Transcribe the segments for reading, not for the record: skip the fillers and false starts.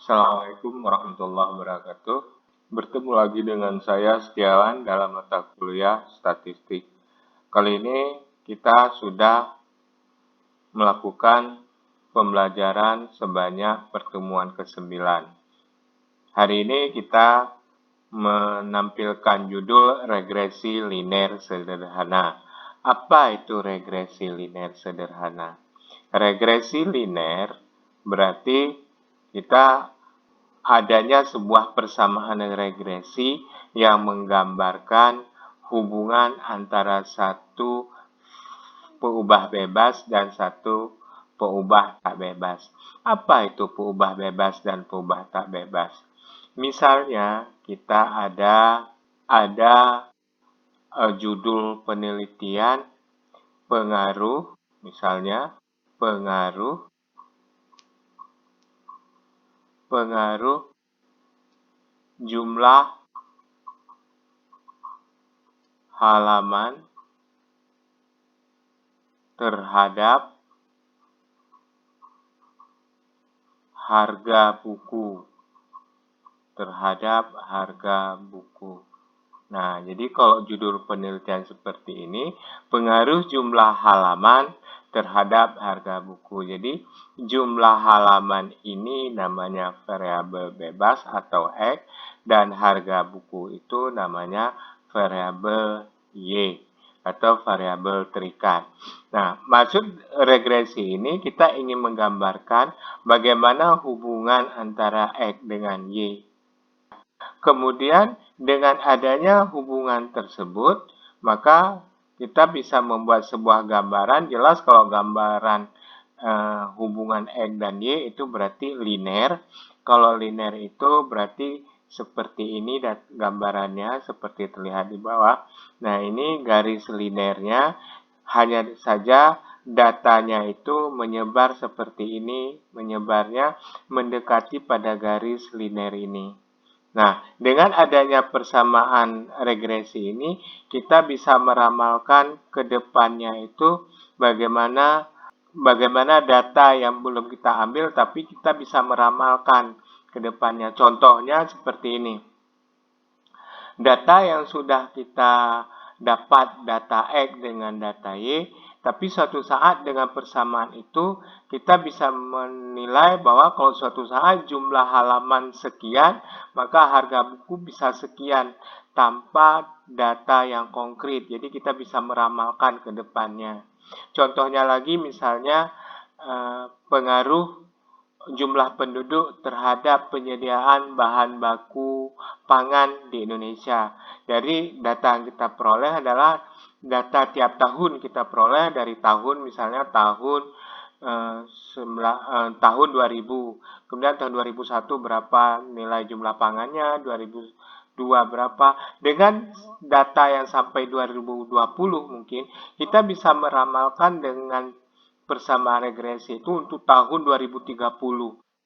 Assalamualaikum warahmatullahi wabarakatuh. Bertemu lagi dengan saya Setiawan dalam mata kuliah statistik. Kali ini kita sudah melakukan pembelajaran sebanyak pertemuan ke-9. Hari ini kita menampilkan judul regresi linear sederhana. Apa itu regresi linear sederhana? Regresi linear berarti kita adanya sebuah persamaan regresi yang menggambarkan hubungan antara satu peubah bebas dan satu peubah tak bebas. Apa itu peubah bebas dan peubah tak bebas? Misalnya kita ada judul penelitian pengaruh, misalnya pengaruh jumlah halaman terhadap harga buku. Nah, jadi kalau judul penelitian seperti ini, pengaruh jumlah halaman terhadap harga buku. Jadi, jumlah halaman ini namanya variabel bebas atau X, dan harga buku itu namanya variabel Y atau variabel terikat. Nah, maksud regresi ini kita ingin menggambarkan bagaimana hubungan antara X dengan Y. Kemudian dengan adanya hubungan tersebut, maka kita bisa membuat sebuah gambaran. Jelas kalau gambaran hubungan X dan Y itu berarti linear. Kalau linear itu berarti seperti ini dan gambarannya seperti terlihat di bawah. Nah, ini garis linearnya, hanya saja datanya itu menyebar seperti ini, menyebarnya mendekati pada garis linear ini. Nah, dengan adanya persamaan regresi ini, kita bisa meramalkan ke depannya itu bagaimana data yang belum kita ambil, tapi kita bisa meramalkan ke depannya. Contohnya seperti ini. Data yang sudah kita dapat, data X dengan data Y, tapi suatu saat dengan persamaan itu, kita bisa menilai bahwa kalau suatu saat jumlah halaman sekian, maka harga buku bisa sekian tanpa data yang konkret. Jadi kita bisa meramalkan ke depannya. Contohnya lagi misalnya pengaruh jumlah penduduk terhadap penyediaan bahan baku pangan di Indonesia. Jadi data yang kita peroleh adalah data tiap tahun kita peroleh dari tahun misalnya tahun 2000, kemudian tahun 2001 berapa nilai jumlah pangannya, 2002 berapa. Dengan data yang sampai 2020 mungkin kita bisa meramalkan dengan persamaan regresi itu untuk tahun 2030.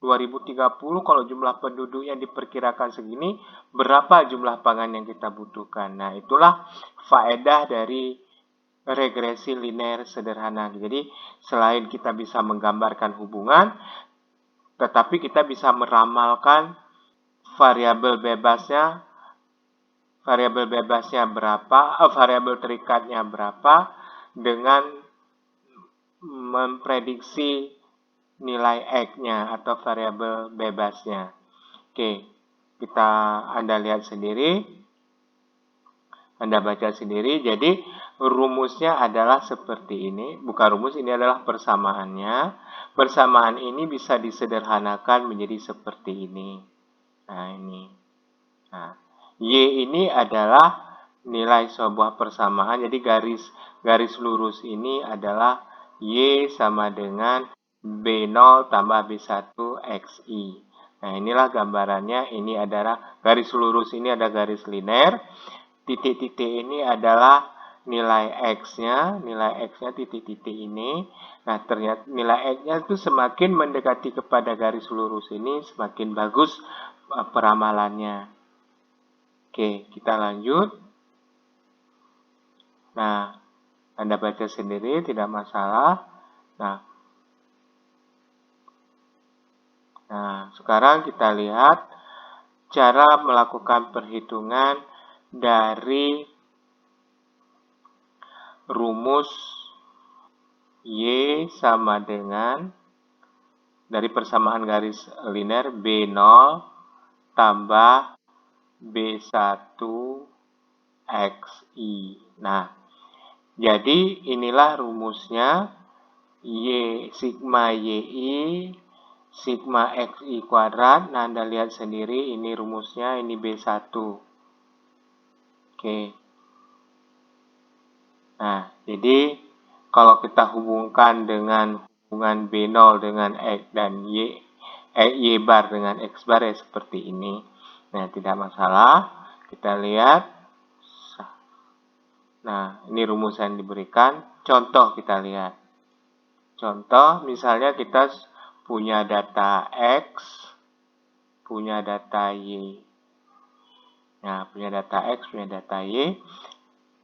2030 kalau jumlah penduduk yang diperkirakan segini, berapa jumlah pangan yang kita butuhkan. Nah, itulah faedah dari regresi linear sederhana. Jadi, selain kita bisa menggambarkan hubungan, tetapi kita bisa meramalkan variabel bebasnya berapa, variabel terikatnya berapa dengan memprediksi nilai X-nya atau variabel bebasnya. Oke, Anda lihat sendiri, Anda baca sendiri. Jadi rumusnya adalah seperti ini. Bukan rumus, ini adalah persamaannya. Persamaan ini bisa disederhanakan menjadi seperti ini. Nah, ini. Nah, Y ini adalah nilai sebuah persamaan. Jadi garis lurus ini adalah Y sama dengan B0 tambah B1 XI. Nah, inilah gambarannya. Ini adalah garis lurus ini ada garis linear. Titik-titik ini adalah nilai X-nya titik-titik ini. Nah, ternyata nilai X-nya itu semakin mendekati kepada garis lurus ini, semakin bagus peramalannya. Oke, kita lanjut. Nah, Anda baca sendiri, tidak masalah. Nah, Nah, sekarang kita lihat cara melakukan perhitungan dari rumus Y sama dengan dari persamaan garis linear B0 tambah B1 XI. Nah, jadi inilah rumusnya sigma YI sigma XI kuadrat. Nah, Anda lihat sendiri ini rumusnya, ini B1. Oke. Nah, jadi kalau kita hubungkan dengan hubungan B0 dengan X dan Y bar dengan X bar ya seperti ini. Nah, tidak masalah. Kita lihat. Nah, ini rumus yang diberikan. Contoh kita lihat. Contoh, misalnya kita punya data X, punya data Y. Nah, punya data X, punya data Y.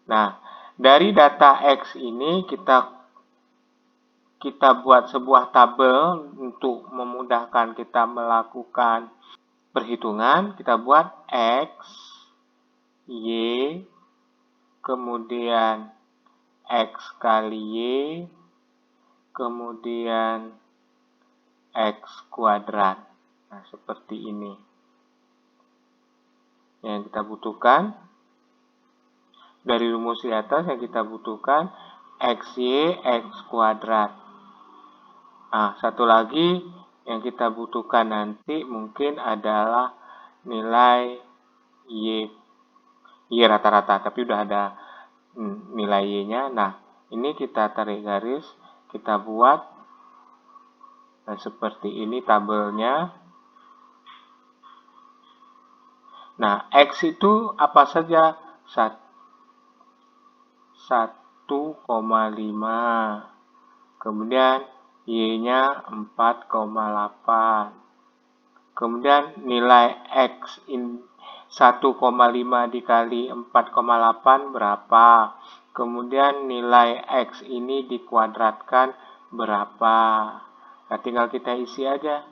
Nah, dari data X ini kita buat sebuah tabel untuk memudahkan kita melakukan perhitungan. Kita buat X, Y, kemudian X kali Y, kemudian X kuadrat. Nah, seperti ini. Yang kita butuhkan dari rumus di atas, yang kita butuhkan XY X kuadrat. Nah, satu lagi yang kita butuhkan nanti mungkin adalah nilai Y rata-rata, tapi udah ada nilai Y-nya. Nah, ini kita tarik garis, kita buat seperti ini tabelnya. Nah, X itu apa saja? 1,5. Kemudian Y-nya 4,8. Kemudian nilai X 1,5 dikali 4,8 berapa? Kemudian nilai X ini dikuadratkan berapa? Nah, tinggal kita isi aja.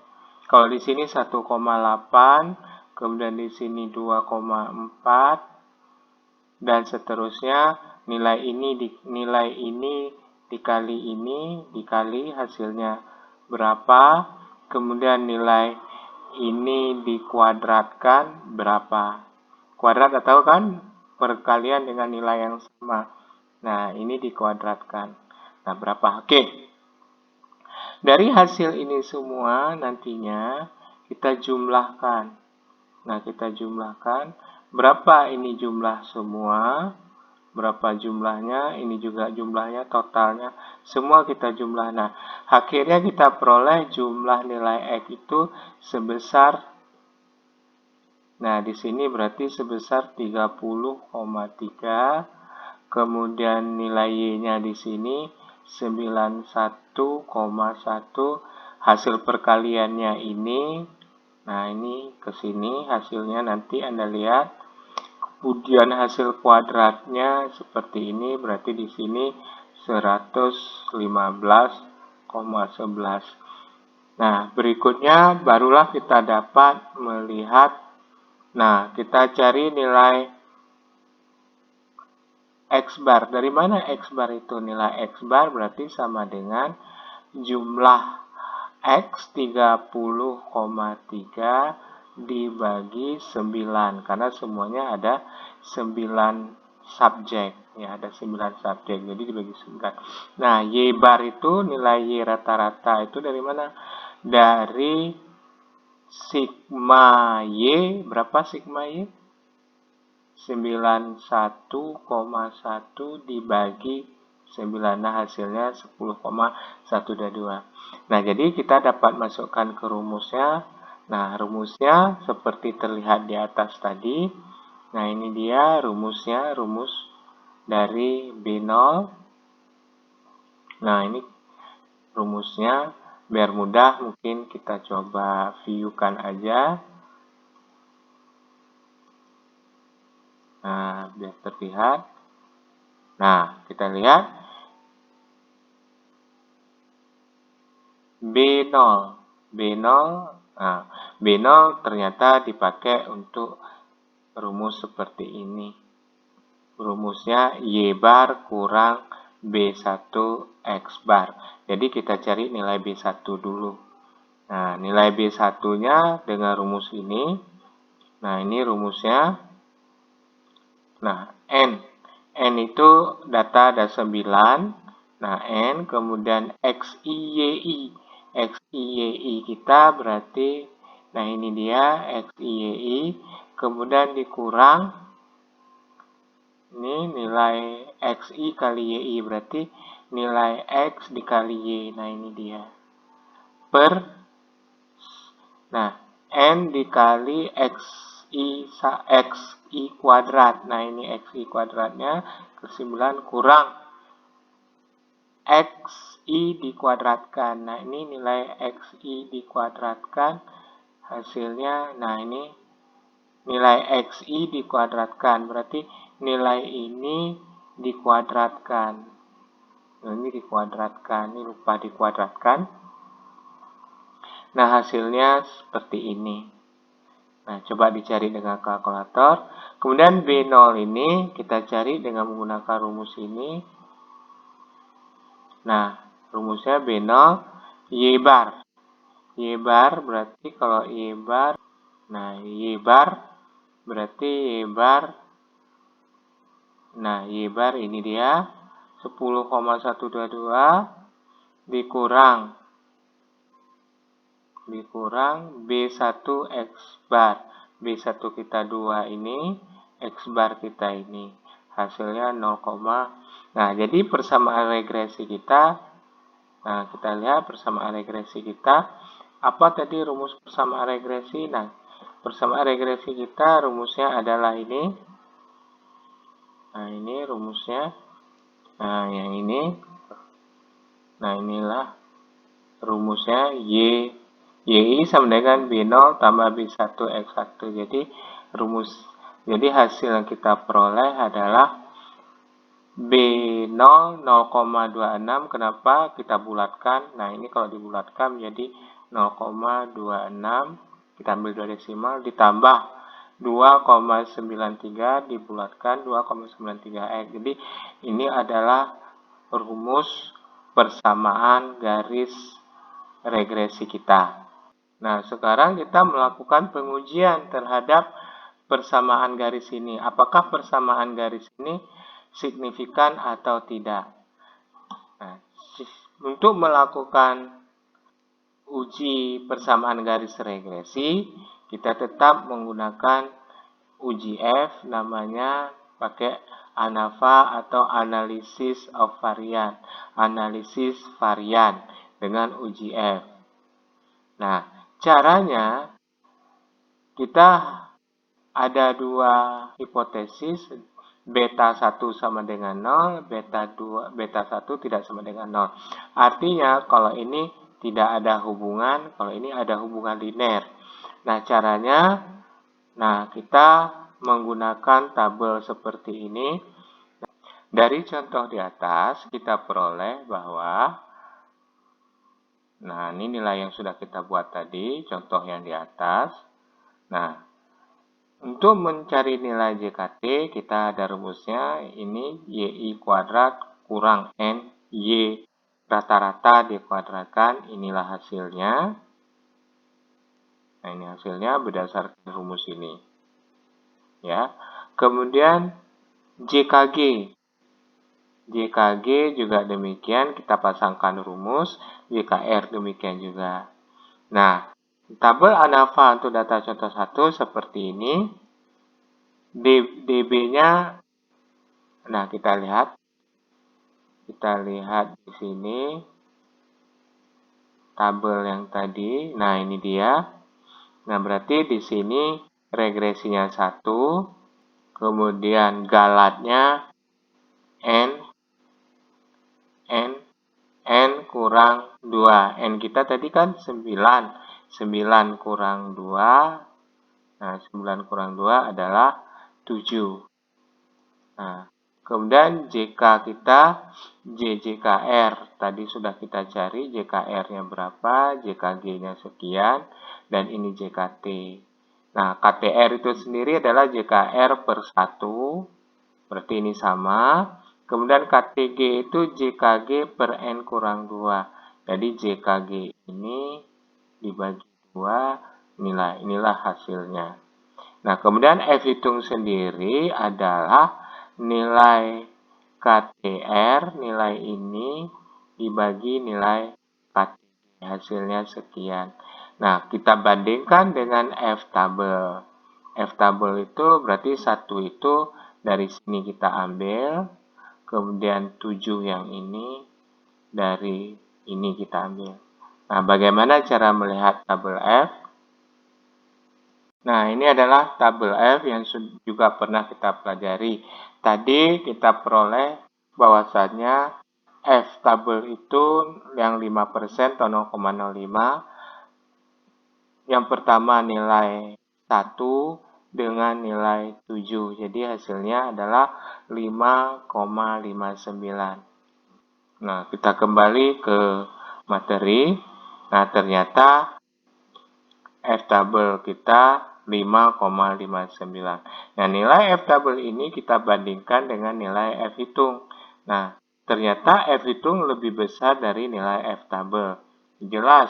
Kalau di sini 1,8, kemudian di sini 2,4, dan seterusnya. Nilai ini dikali hasilnya berapa? Kemudian nilai ini dikuadratkan berapa? Kuadrat atau kan perkalian dengan nilai yang sama. Nah, ini dikuadratkan. Nah, berapa? Oke. Dari hasil ini semua nantinya kita jumlahkan. Nah, kita jumlahkan. Berapa ini jumlah semua? Berapa jumlahnya? Ini juga jumlahnya, totalnya. Semua kita jumlah. Nah, akhirnya kita peroleh jumlah nilai X itu sebesar, nah di sini berarti sebesar 30,3. Kemudian nilai Y-nya di sini 91,1. Hasil perkaliannya ini, nah ini ke sini hasilnya nanti Anda lihat. Kemudian hasil kuadratnya seperti ini, berarti di sini 115,11. Nah, berikutnya barulah kita dapat melihat. Nah, kita cari nilai X bar. Dari mana X bar itu? Nilai X bar berarti sama dengan jumlah X 30,3 dibagi 9, karena semuanya ada 9 subjek, ya ada 9 subjek, jadi dibagi 9. Nah, Y bar itu nilai Y rata-rata itu dari mana? Dari sigma Y. Berapa sigma Y? 91,1 dibagi 9. Nah, hasilnya 10,122. Nah, jadi kita dapat masukkan ke rumusnya. Nah, rumusnya seperti terlihat di atas tadi. Nah, ini dia rumusnya, rumus dari B0. Nah, ini rumusnya. Biar mudah, mungkin kita coba view-kan aja. Nah, biar terlihat. Nah, kita lihat. B0. B0 Nah, B0 ternyata dipakai untuk rumus seperti ini. Rumusnya Y bar kurang B1 X bar. Jadi kita cari nilai B1 dulu. Nah, nilai B1-nya dengan rumus ini. Nah, ini rumusnya. Nah, N. N itu data ada 9. Nah, N kemudian XIYI. XIYI kita berarti, nah ini dia XIYI. Kemudian dikurang, ini nilai XI kali YI berarti nilai X dikali Y. Nah, ini dia. Per, nah, N dikali XI kuadrat. Nah, ini XI kuadratnya ke 9 kurang XI dikuadratkan. Nah, ini nilai XI dikuadratkan. Hasilnya, nah ini nilai XI dikuadratkan. Berarti nilai ini dikuadratkan. Nah, ini dikuadratkan. Ini lupa dikuadratkan. Nah, hasilnya seperti ini. Nah, coba dicari dengan kalkulator. Kemudian B0 ini kita cari dengan menggunakan rumus ini. Nah, rumusnya B0 Y bar. Y bar berarti kalau Y bar, nah Y bar berarti Y bar, nah Y bar ini dia 10,122 dikurang B1 X bar. B1 kita 2 ini, X bar kita ini. Hasilnya 0, nah jadi persamaan regresi kita, nah kita lihat persamaan regresi kita. Apa tadi rumus persamaan regresi? Nah, persamaan regresi kita rumusnya adalah ini. Nah, ini rumusnya. Nah, yang ini. Nah, inilah rumusnya YI sama dengan B0 tambah B1 X1. Jadi hasil yang kita peroleh adalah B0 0,26. Kenapa kita bulatkan? Nah, ini kalau dibulatkan menjadi 0,26. Kita ambil 2 desimal ditambah 2,93 dibulatkan 2,93X. Jadi ini adalah rumus persamaan garis regresi kita. Nah, sekarang kita melakukan pengujian terhadap persamaan garis ini. Apakah persamaan garis ini signifikan atau tidak? Nah, untuk melakukan uji persamaan garis regresi, kita tetap menggunakan uji F, namanya pakai ANAVA atau analisis of varian, analisis varian dengan uji F. Nah, caranya kita ada dua hipotesis, beta 1 sama dengan 0, beta 1 tidak sama dengan 0. Artinya kalau ini tidak ada hubungan, kalau ini ada hubungan linear. Nah, caranya, nah kita menggunakan tabel seperti ini. Dari contoh di atas kita peroleh bahwa, nah ini nilai yang sudah kita buat tadi, contoh yang di atas. Nah, untuk mencari nilai JKT, kita ada rumusnya, ini YI kuadrat kurang N, Y rata-rata dikuadratkan, inilah hasilnya. Nah, ini hasilnya berdasarkan rumus ini. Ya. Kemudian JKG. JKG juga demikian, kita pasangkan rumus, JKR demikian juga. Nah, tabel ANAVA untuk data contoh 1 seperti ini. DB-nya, nah kita lihat di sini tabel yang tadi. Nah, ini dia. Nah, berarti di sini regresinya 1, kemudian galatnya N kurang 2. N kita tadi kan 9. 9 kurang 2. Nah, 9 kurang 2 adalah 7. Nah, Kemudian JK kita JJKR. Tadi sudah kita cari JKR-nya berapa, JKG-nya sekian, dan ini JKT. Nah, KTR itu sendiri adalah JKR per 1, berarti ini sama. Kemudian KTG itu JKG per N kurang 2. Jadi JKG ini dibagi 2, inilah hasilnya. Nah, kemudian F hitung sendiri adalah nilai KTR, nilai ini dibagi nilai KTG, hasilnya sekian. Nah, kita bandingkan dengan F tabel. F tabel itu berarti 1 itu dari sini kita ambil, kemudian 7 yang ini dari ini kita ambil. Nah, bagaimana cara melihat tabel F? Nah, ini adalah tabel F yang juga pernah kita pelajari. Tadi kita peroleh bahwasannya F tabel itu yang 5% atau 0,05. Yang pertama nilai 1 dengan nilai 7. Jadi hasilnya adalah 5,59. Nah, kita kembali ke materi. Nah, ternyata F tabel kita 5,59. Nah, nilai F tabel ini kita bandingkan dengan nilai F hitung. Nah, ternyata F hitung lebih besar dari nilai F tabel. Jelas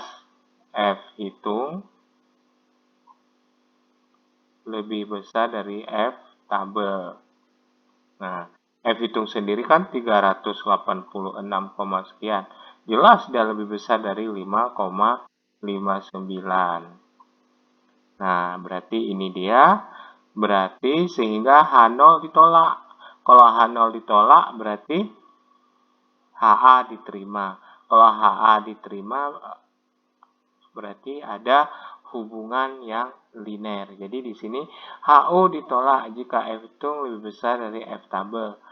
F hitung lebih besar dari F tabel. Nah, F hitung sendiri kan 386, sekian. Jelas dia lebih besar dari 5,59. Nah, berarti ini dia. Berarti sehingga H0 ditolak. Kalau H0 ditolak berarti HA diterima. Kalau HA diterima berarti ada hubungan yang linear. Jadi di sini HO ditolak jika F hitung lebih besar dari F tabel.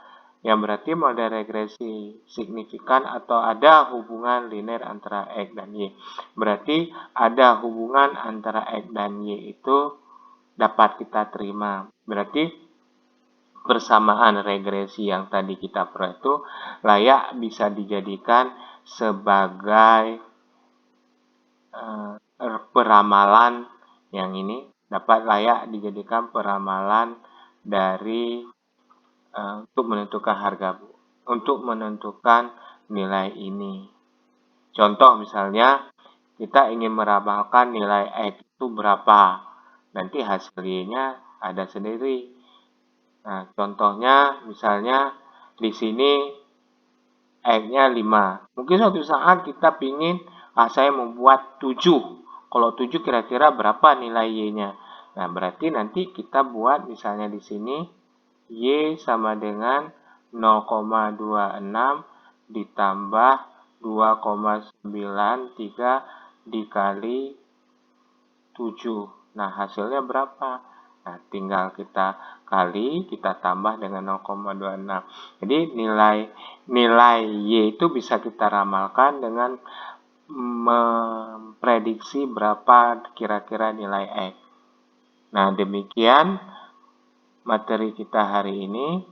Yang berarti model regresi signifikan atau ada hubungan linear antara X dan Y. Berarti ada hubungan antara X dan Y itu dapat kita terima. Berarti persamaan regresi yang tadi kita peroleh itu layak bisa dijadikan sebagai peramalan yang ini dapat layak dijadikan peramalan dari untuk menentukan nilai ini. Contoh misalnya kita ingin meramalkan nilai X itu berapa, nanti hasilnya ada sendiri. Nah, contohnya misalnya di sini X-nya 5. Mungkin suatu saat kita ingin saya membuat 7. Kalau 7 kira-kira berapa nilai Y-nya? Nah, berarti nanti kita buat misalnya di sini Y sama dengan 0,26 ditambah 2,93 dikali 7. Nah, hasilnya berapa? Nah, tinggal kita kali, kita tambah dengan 0,26. Jadi nilai Y itu bisa kita ramalkan dengan memprediksi berapa kira-kira nilai X. Nah, demikian materi kita hari ini.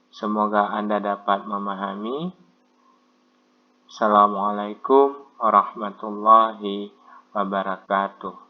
Semoga Anda dapat memahami. Assalamualaikum warahmatullahi wabarakatuh.